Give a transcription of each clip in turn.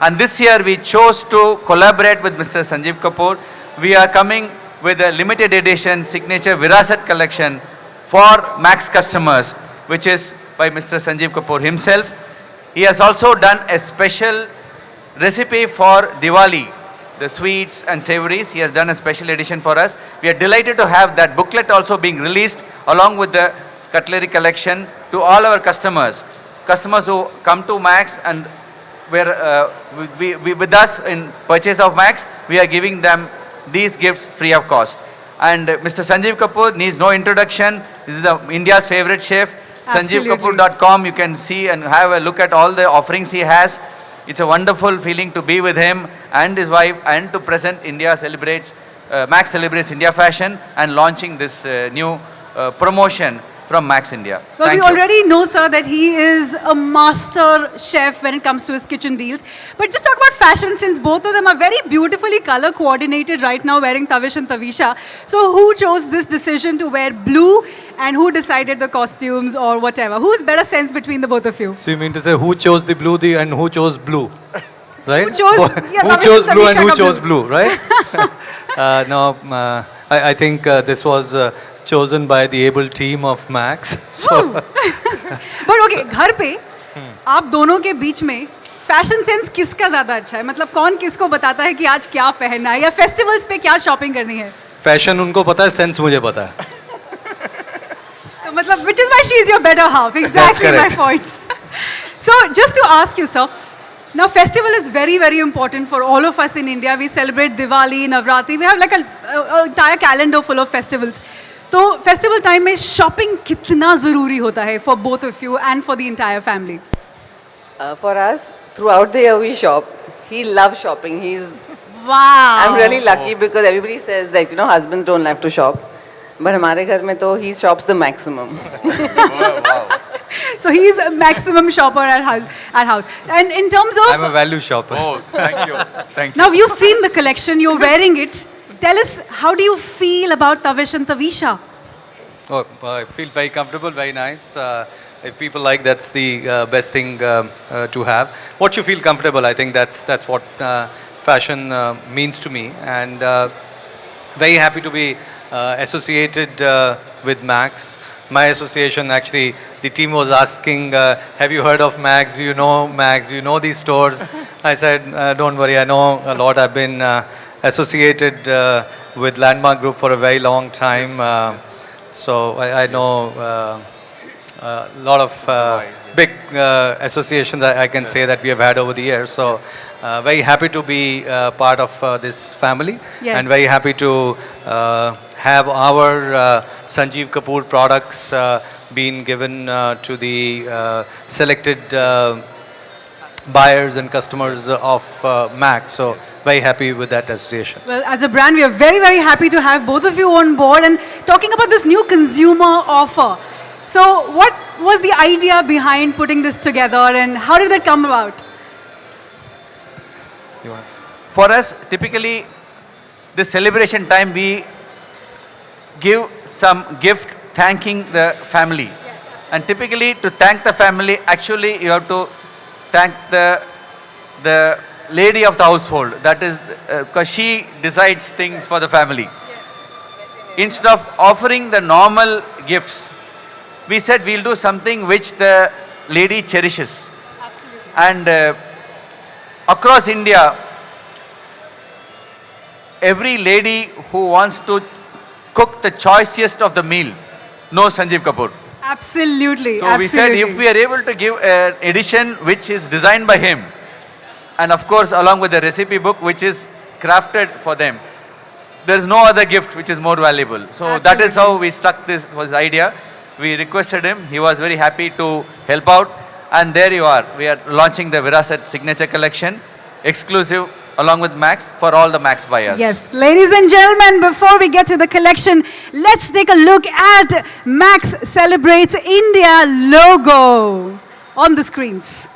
And this year we chose to collaborate with Mr. Sanjeev Kapoor. We are coming with a limited edition signature Virasat collection for Max customers, which is by Mr. Sanjeev Kapoor himself. He has also done a special recipe for Diwali, the sweets and savories. He has done a special edition for us. We are delighted to have that booklet also being released along with the cutlery collection to all our customers. Customers who come to Max and with us in purchase of Max, we are giving them these gifts free of cost. And Mr. Sanjeev Kapoor needs no introduction. This is India's favorite chef. SanjeevKapoor.com, you can see and have a look at all the offerings he has. It's a wonderful feeling to be with him and his wife and to present Max celebrates India fashion and launching this new promotion from Max India. Well, we already know, sir, that he is a master chef when it comes to his kitchen deals. But just talk about fashion, since both of them are very beautifully color coordinated right now, wearing Tavish and Tavisha. So who chose this decision to wear blue and who decided the costumes or whatever? Who's better sense between the both of you? So you mean to say who chose the blue and who chose blue? Right? Who chose, who chose blue and who chose blue, right? I think this was chosen by the able team of Max. So, but okay, घर पे आप दोनों के बीच में fashion sense किसका ज्यादा अच्छा है? मतलब कौन किसको बताता है कि आज क्या पहनना है या फेस्टिवल्स पे क्या शॉपिंग करनी है? फैशन उनको पता है, सेंस मुझे पता है. तो मतलब which is why she is your better half. Exactly my point. So just to ask you, sir. Now, festival is very, very important for all of us in India. We celebrate Diwali, Navratri. We have like an entire calendar full of festivals. तो festival time में shopping कितना ज़रूरी होता है for both of you and for the entire family? For us, throughout the year we shop. He loves shopping. Wow. I'm really lucky because everybody says that, you know, husbands don't like to shop. But हमारे घर में तो he shops the maximum. Wow. So he's a maximum shopper at house. And in terms of... I'm a value shopper. Oh, thank you. Thank you. Now you've seen the collection, you're wearing it. Tell us, how do you feel about Tavish and Tavisha? Oh, I feel very comfortable, very nice. If people like, that's the best thing to have. What you feel comfortable, I think that's what fashion means to me. And very happy to be associated with Max. My association, actually, the team was asking, have you heard of Max? Do you know Max? Do you know these stores? I said, don't worry, I know a lot. I've been associated with Landmark Group for a very long time. So I know a lot of big associations I can say that we have had over the years. So very happy to be part of this family. Yes. And very happy to have our Sanjeev Kapoor products being given to the selected buyers and customers of Max. So very happy with that association. Well, as a brand, we are very, very happy to have both of you on board. And talking about this new consumer offer. So what was the idea behind putting this together and how did that come about? For us, typically, this celebration time, we give some gift thanking the family. Yes, and typically, to thank the family, actually, you have to thank the lady of the household. That is, because she decides things for the family. Instead of offering the normal gifts, we said we'll do something which the lady cherishes. Absolutely. And across India, every lady who wants to cook the choicest of the meal knows Sanjeev Kapoor. Absolutely. So we said if we are able to give an edition which is designed by him, and of course along with the recipe book which is crafted for them, there is no other gift which is more valuable. So that is how we stuck this was idea. We requested him. He was very happy to help out. And there you are. We are launching the Virasat Signature Collection, exclusive along with Max for all the Max buyers. Yes, ladies and gentlemen, before we get to the collection, let's take a look at Max Celebrates India logo on the screens.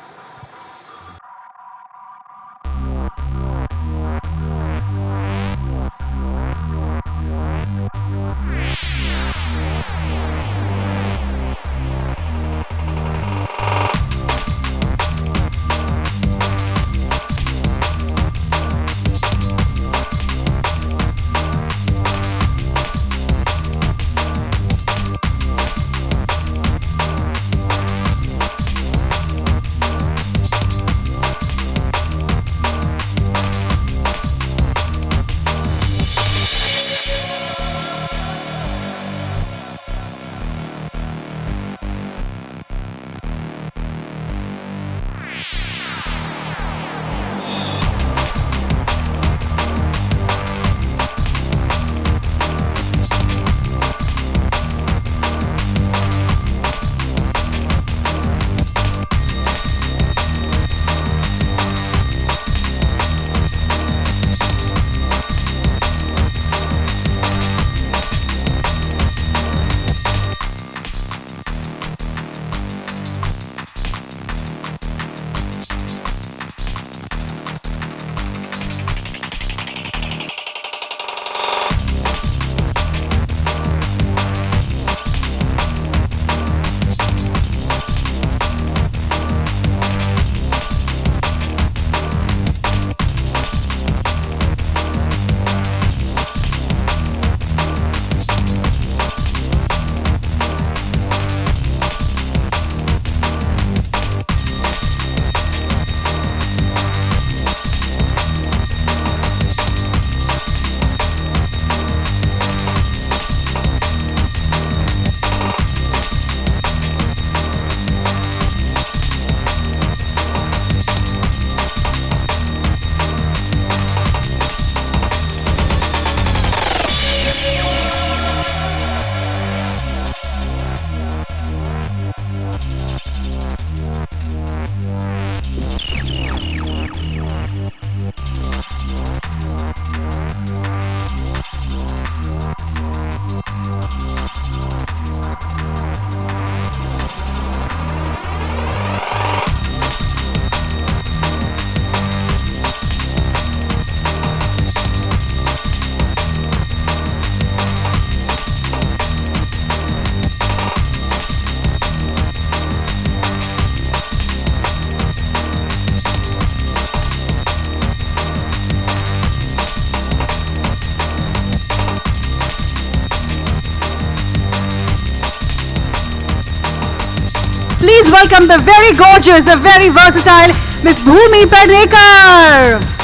Please welcome the very gorgeous, the very versatile Miss Bhumi Pednekar.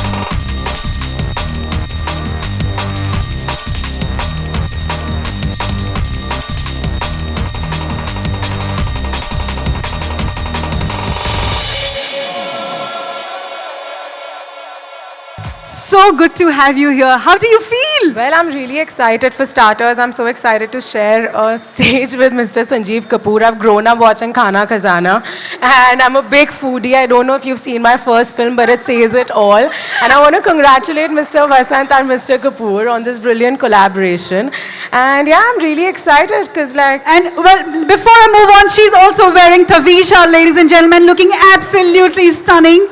So good to have you here. How do you feel? Well, I'm really excited. For starters, I'm so excited to share a stage with Mr. Sanjeev Kapoor. I've grown up watching Khana Khazana, and I'm a big foodie. I don't know if you've seen my first film, but it says it all. And I want to congratulate Mr. Vasant and Mr. Kapoor on this brilliant collaboration. And yeah, I'm really excited because And well, before I move on, she's also wearing Tavisha, ladies and gentlemen, looking absolutely stunning.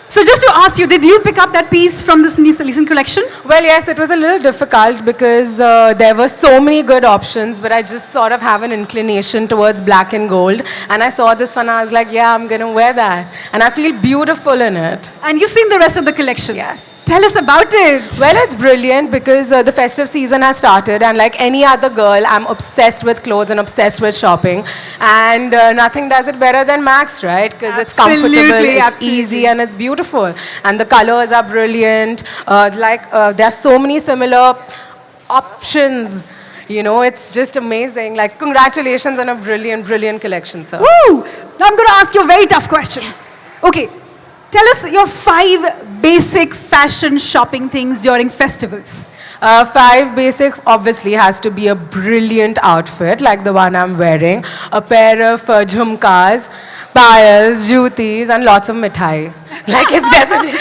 So just to ask you, did you pick up that piece from this recent collection? Well, yes, it was a little difficult because there were so many good options, but I just sort of have an inclination towards black and gold. And I saw this one, I was like, yeah, I'm going to wear that. And I feel beautiful in it. And you've seen the rest of the collection. Yes. Tell us about it. Well, it's brilliant because the festive season has started, and like any other girl, I'm obsessed with clothes and obsessed with shopping. And nothing does it better than Max, right? Because it's comfortable, Absolutely, it's absolutely. easy, and it's beautiful. And the colors are brilliant. There's so many similar options. You know, it's just amazing. Like, congratulations on a brilliant, brilliant collection, sir. Woo! Now I'm going to ask you a very tough question. Okay, tell us your 5 basic fashion shopping things during festivals. 5 basic obviously has to be a brilliant outfit like the one I'm wearing, a pair of jhumkas, payals, jutis, and lots of mithai. Like it's definitely.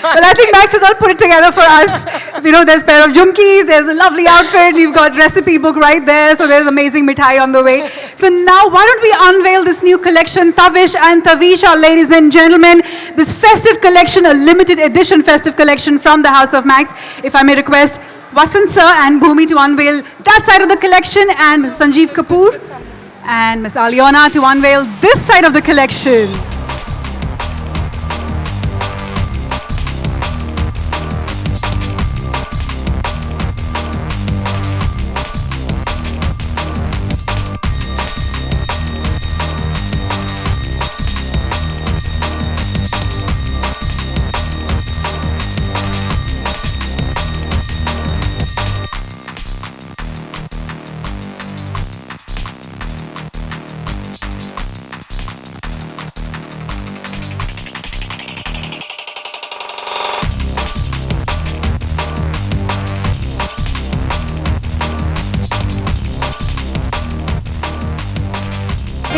Well, I think Max has all put it together for us. You know, there's a pair of jhumkis, there's a lovely outfit, you've got recipe book right there, so there's amazing mithai on the way. So now, why don't we unveil this new collection, Tavish and Tavisha, ladies and gentlemen. This festive collection, a limited edition festive collection from the House of Max. If I may request Vasant sir and Bhumi to unveil that side of the collection, and Mr. Sanjeev Kapoor and Ms. Aliona to unveil this side of the collection.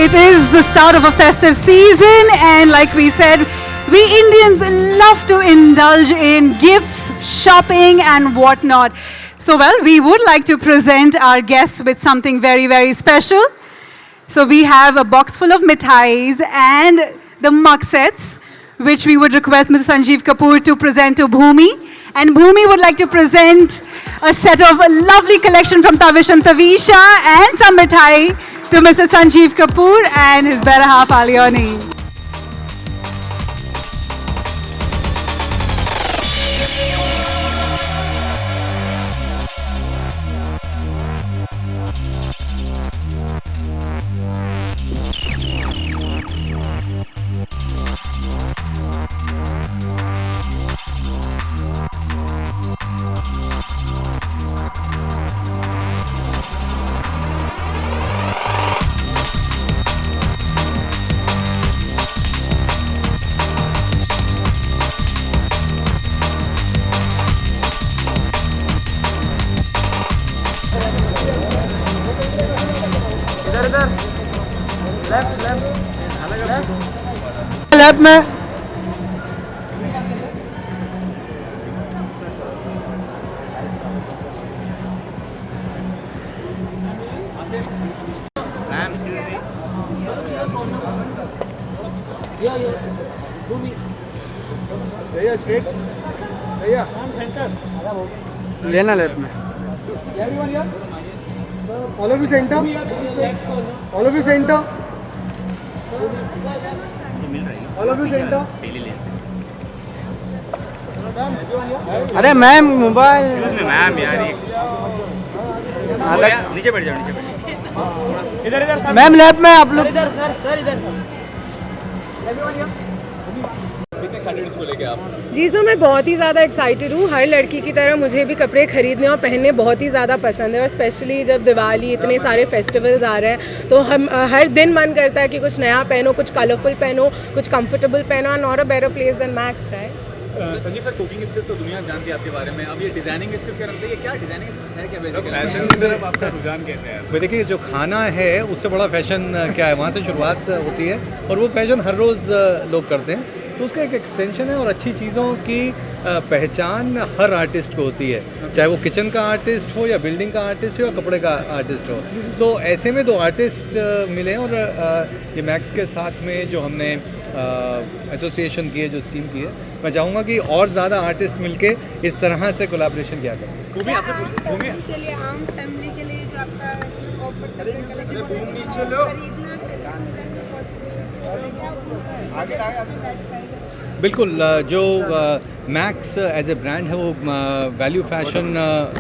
It is the start of a festive season, and like we said, we Indians love to indulge in gifts, shopping, and whatnot. So, well, we would like to present our guests with something very, very special. So, we have a box full of mithais and the mug sets, which we would request Mr. Sanjeev Kapoor to present to Bhumi. And Bhumi would like to present a set of a lovely collection from Tavish and Tavisha and some mithai to Mr. Sanjeev Kapoor and his better half Alioni. Left में लेना left में All of you center. All of you center. All of you center. अरे ma'am mobile ma'am यार नीचे बैठ जाओ नीचे बैठ मैम लैब में आप लोग जी सर, मैं बहुत ही ज़्यादा एक्साइटेड हूँ। हर लड़की की तरह मुझे भी कपड़े खरीदने और पहनने बहुत ही ज़्यादा पसंद है, और स्पेशली जब दिवाली, इतने सारे फेस्टिवल्स आ रहे हैं तो हम हर दिन मन करता है कि कुछ नया पहनो, कुछ कलरफुल पहनो, कुछ कंफर्टेबल पहनो, and not a better place than Max, right? Sanjeev sir, cooking skills तो दुनिया जानती है आपके बारे में, अब ये डिजाइनिंग स्किल्स का रखते हैं, क्या डिजाइनिंग स्किल्स है, क्या फैशन की तरफ आपका रुझान कैसे है? भाई देखिए, जो खाना है उससे बड़ा फैशन क्या है, वहाँ से शुरुआत होती है, और वो फैशन हर रोज़ लोग करते हैं, तो उसका एक एक्सटेंशन है। और अच्छी चीज़ों की पहचान हर आर्टिस्ट को होती है, चाहे वो किचन का आर्टिस्ट हो या बिल्डिंग का आर्टिस्ट हो या कपड़े का आर्टिस्ट हो। तो ऐसे में दो आर्टिस्ट मिले, और ये मैक्स के साथ में जो हमने एसोसिएशन की है, जो स्कीम की है, मैं चाहूँगा कि और ज़्यादा आर्टिस्ट मिलके इस तरह से कोलैबोरेशन किया करें। भूमि आपसे भूमि के लिए, आम फैमिली के लिए जो आपका ऑफर चल रहा है, बिल्कुल, जो मैक्स एज ए ब्रांड है वो वैल्यू फैशन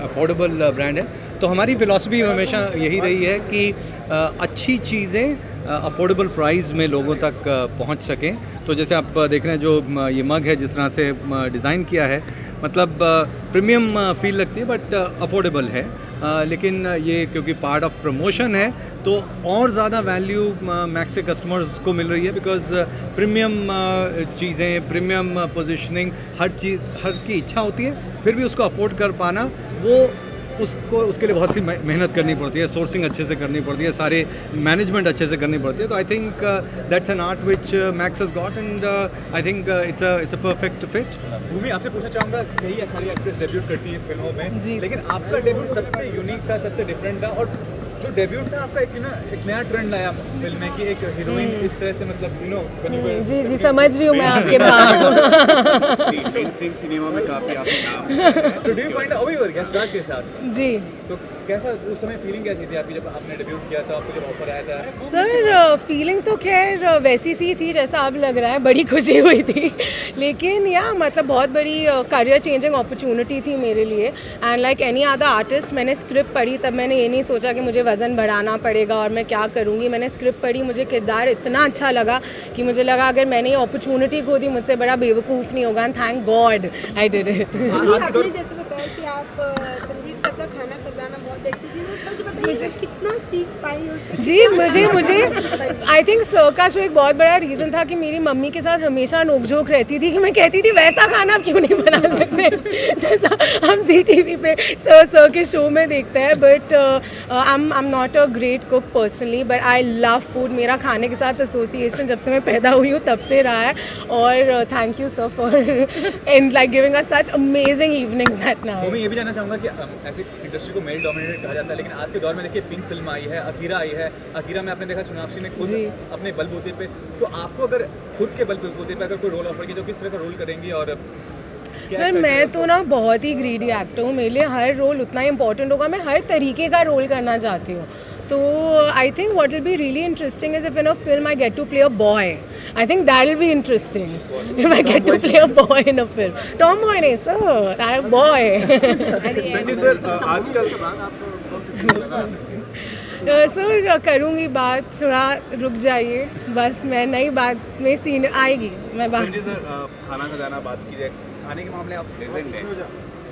अफोर्डेबल ब्रांड है। तो हमारी फ़िलॉसफी हमेशा यही रही है कि अच्छी चीज़ें अफोर्डेबल प्राइस में लोगों तक पहुंच सकें। तो जैसे आप देख रहे हैं, जो ये मग है जिस तरह से डिज़ाइन किया है, मतलब प्रीमियम फील लगती है बट अफोर्डेबल है। लेकिन ये क्योंकि पार्ट ऑफ प्रमोशन है तो और ज़्यादा वैल्यू मैक्स के कस्टमर्स को मिल रही है, बिकॉज प्रीमियम चीज़ें, प्रीमियम पोजीशनिंग, हर की इच्छा होती है, फिर भी उसको अफोर्ड कर पाना, वो उसके लिए बहुत सी मेहनत करनी पड़ती है, सोर्सिंग अच्छे से करनी पड़ती है, सारे मैनेजमेंट अच्छे से करनी पड़ती है। तो I think that's an art which Max has got, and I think it's a perfect fit. Bhumi आपसे पूछना चाहूँगा, कई सारी एक्ट्रेस डेब्यूट करती हैं फिल्मों में, लेकिन आपका डेब्यूट सबसे यूनिक था, सबसे डिफरेंट था, और जो डेब्यूट था आपका एक नया ट्रेंड लाया फिल्म में कि एक हीरोइन इस तरह से, मतलब जी जी, समझ रही हूँ मैं आपके बात। मेनस्ट्रीम सिनेमा में काफी आपका नाम। तो डू यू फाइंड अभी गेस्ट राज के साथ, जी तो कैसा उस समय फीलिंग कैसी थी आपकी जब आपने डेब्यूट किया था, आपको जब ऑफर आया था? सर, फीलिंग तो खैर वैसी सी थी जैसा अब लग रहा है, बड़ी खुशी हुई थी, लेकिन या मतलब बहुत बड़ी करियर चेंजिंग अपॉर्चुनिटी थी मेरे लिए। And like any other artist, मैंने स्क्रिप्ट पढ़ी, तब मैंने ये नहीं सोचा कि मुझे वज़न बढ़ाना पड़ेगा और मैं क्या करूँगी। मैंने स्क्रिप्ट पढ़ी, मुझे किरदार इतना अच्छा लगा कि मुझे लगा अगर मैंने ये अपॉर्चुनिटी खो दी, मुझसे बड़ा बेवकूफ़ नहीं होगा, and thank God I did it. आपने जैसे बताया कि आप संजीव सर का खाना खजाना बहुत देखती थी, तो सच बताइए कितना सीख पाई उससे? जी, मुझे आई थिंक सर का जो एक बहुत बड़ा रीज़न था कि मेरी मम्मी के साथ हमेशा नोक-झोंक रहती थी कि मैं कहती थी वैसा खाना आप क्यों नहीं बना सकते जैसा हम ZTV पे सर के शो में देखते हैं। But I am not a great cook personally, but I love food. मेरा खाने के साथ एसोसिएशन जब से मैं पैदा हुई हूँ तब से रहा है, और thank you sir for in like giving us such amazing evenings at night. मैं ये भी जानना चाहूँगा कि ऐसे इंडस्ट्री को मेल डोमिनेटेड कहा जाता है, लेकिन आज के दौर में देखिए पिंक फिल्म आई है, अकीरा आई है, अकीरा में आपने देखा सोनाक्षी ने खुद अपने बलबूते पे, तो आपको अगर खुद के बलबूते पे अगर कोई रोल ऑफर किया तो किस तरह का रोल करेंगी? और सर, मैं तो ना बहुत ही ग्रीडी एक्टर हूँ, मेरे लिए हर रोल उतना ही इंपॉर्टेंट होगा, मैं हर तरीके का रोल करना चाहती हूँ। तो I think what will be really interesting is if in a film I get to play a boy, I think that will be interesting if I get to play a boy in a film. Tomboy नहीं sir, I am boy. Sir, करूँगी बात, थोड़ा रुक जाइए बस, मैं नई बात में सीन आएगी, मैं बात। संजय सर, खाना खजाना बात की जाए, खाने के मामले आप प्रेजेंट हैं,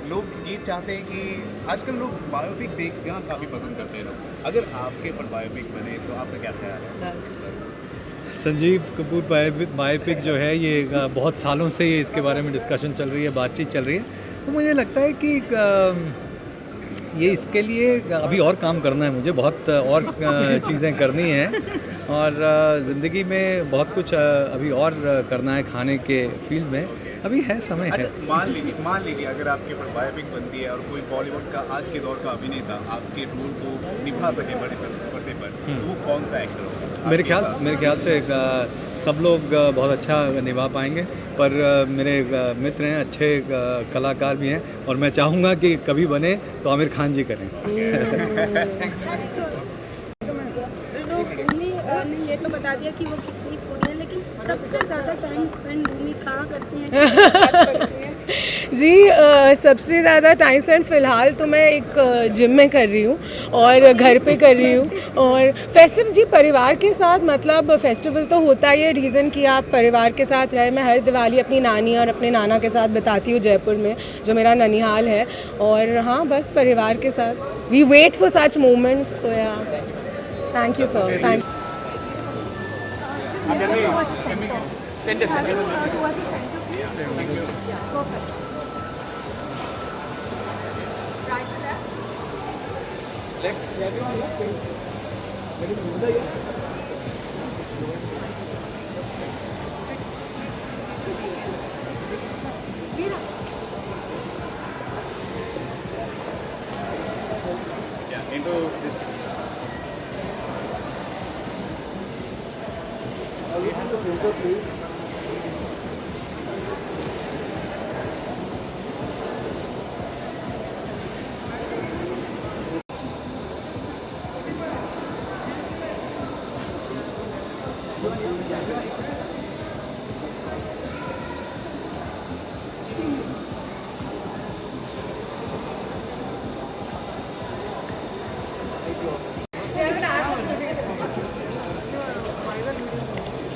लोग ये चाहते हैं कि आजकल लोग बायोपिक देखना काफ़ी पसंद करते हैं लोग, अगर आपके ऊपर बायोपिक बने तो आपका क्या ख्याल है? संजीव कपूर बायोपिक जो है, ये बहुत सालों से ये इसके बारे में डिस्कशन चल रही है, बातचीत चल रही है। तो मुझे लगता है कि ये इसके लिए अभी और काम करना है, मुझे बहुत और चीज़ें करनी हैं, और ज़िंदगी में बहुत कुछ अभी और करना है खाने के फील्ड में, अभी है, समय है। मान लीजिए अगर आपके ऊपर बायोपिक बनती है और कोई बॉलीवुड का आज के दौर का अभिनेता आपके रोल को निभा सके बड़े पर्दे पर, वो कौन सा एक्टर होगा? मेरे ख्याल से सब लोग बहुत अच्छा निभा पाएंगे, पर मेरे मित्र हैं, अच्छे कलाकार भी हैं, और मैं चाहूँगा कि कभी बने तो आमिर खान जी करें। तो उन्होंने ये तो बता दिया कि वो कितनी फूडी है, लेकिन सबसे ज़्यादा टाइम स्पेंड भूमि कहाँ करती हैं? जी सबसे ज़्यादा टाइम स्पेंड फ़िलहाल तो मैं एक जिम में कर रही हूँ और घर पे कर रही हूँ। और फेस्टिवल जी परिवार के साथ, मतलब फेस्टिवल तो होता ही है रीज़न कि आप परिवार के साथ रहे। मैं हर दिवाली अपनी नानी और अपने नाना के साथ बिताती हूँ जयपुर में, जो मेरा ननिहाल है। और हाँ, बस परिवार के साथ we wait for such moments. तो yeah thank you sir, thank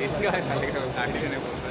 इसका है